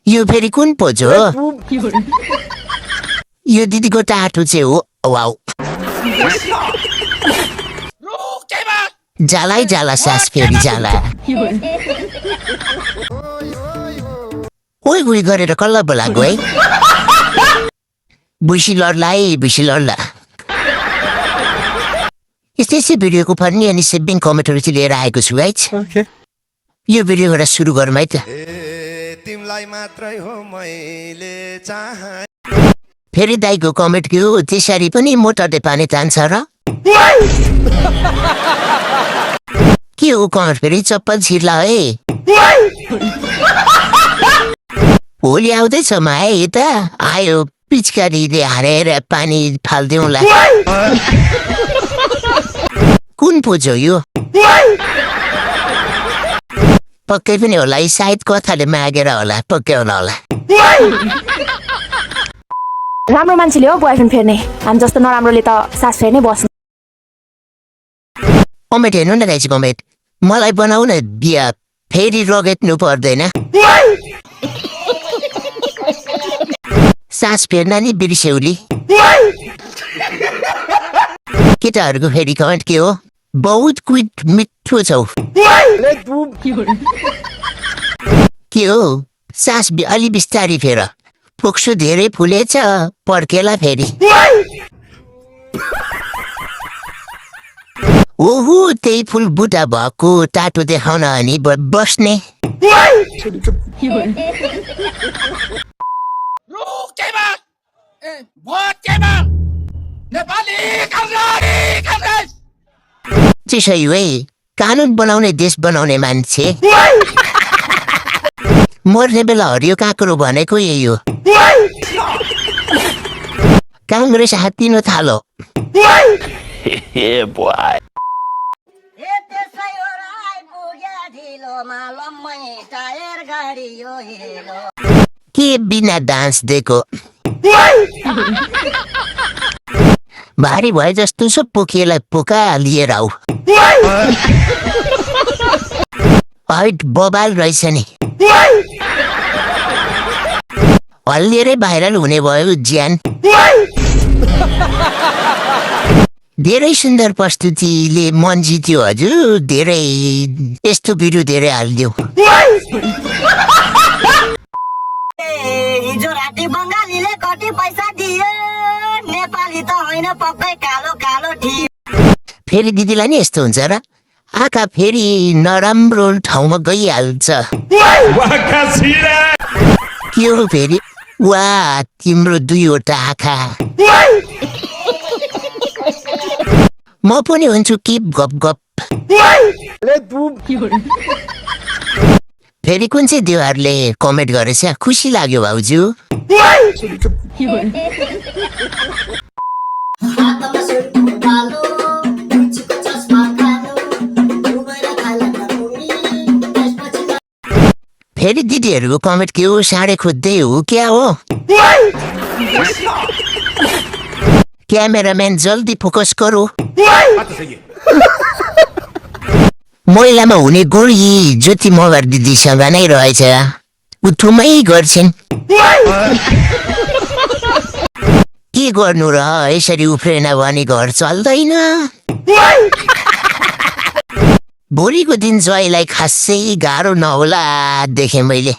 यो फेरि कुन पोज हो यो दिदीको टाटु चाहिँ हो वाउ जालै जाला सास फेरि जाला ओइ गुई गरेर कल्ला बोलाएको है बुसी लड्ला यस्तै भिडियोको पनि अनि सेभिङ कमेन्टहरू चाहिँ लिएर आएको छु है यो भिडियोबाट सुरु गरौँ है त तिमलाई मात्रै हो मैले चाहे फेरि दाइको कमेन्ट के हो त्यसरी पनि मोटरले पानी तान्छ र के हो कमेन्ट फेरि चप्पल छिर्ला है होली आउँदैछ माया यता आयो पिचकारीले हारेर पानी फाल्दिउँला कुन पोज हो यो पक्कै पनि होला सायद कथाले मागेर होला पक्कै होला राम्रो मान्छेले हो बोयफ्रेन्ड फेर्ने हामी जस्तो नराम्रोले त सास फेर्ने बस्नु कमेन्ट हेर्नु न दाइजी कमेन्ट मलाई बनाऊ न बिहा फेरि रगेट्नु पर्दैन सास फेर्न नि बिर्स्यौली केटाहरूको फेरि कमेन्ट के हो बहुत क्विट मिठो छौ के हो सास अलि बिस्तारी फेर फोक्सो धेरै फुलेछ पर्केला फेरि ओहो त्यही फुल बुढा भएको टाटो देखाउन अनि बस्ने त्यसै है कानुन बनाउने देश बनाउने मान्छे मर्ने बेला हरियो काँक्रो भनेको यही हो काङ्ग्रेस हात्तिन थालो के बिना डान्स दिएको भारी भए जस्तो सो पोखिएलाई पोका लिएर आऊ हाइट बबाल रहेछ नि हल्लिएरै भाइरल हुने भयो ज्यान धेरै सुन्दर प्रस्तुतिले मन जित्यो हजुर धेरै यस्तो भिडियो धेरै हालिदियो हिजो राति बङ्गालीले कति पैसा दियो नेपाली त होइन पक्कै कालो कालो थियो फेरि दिदीलाई नि यस्तो हुन्छ र आँखा फेरि नराम्रो ठाउँमा गइहाल्छ के हो फेरि वा तिम्रो दुईवटा आँखा म पनि हुन्छु किप गप गप फेरि कुन चाहिँ देउहरूले कमेन्ट गरेछ खुसी लाग्यो भाउजू फेरि दिदीहरूको कमेन्ट के हो साँडे खोज्दै हो क्या हो क्यामेराम्यान जल्दी फोकस गरौ महिलामा हुने गुण यी ज्योति मगर दिदीसँग नै रहेछ उठुमै गर्छन् के गर्नु र यसरी उफ्रेन भने घर चल्दैन भोलिको दिन जयलाई खासै गाह्रो नहोला देखेँ मैले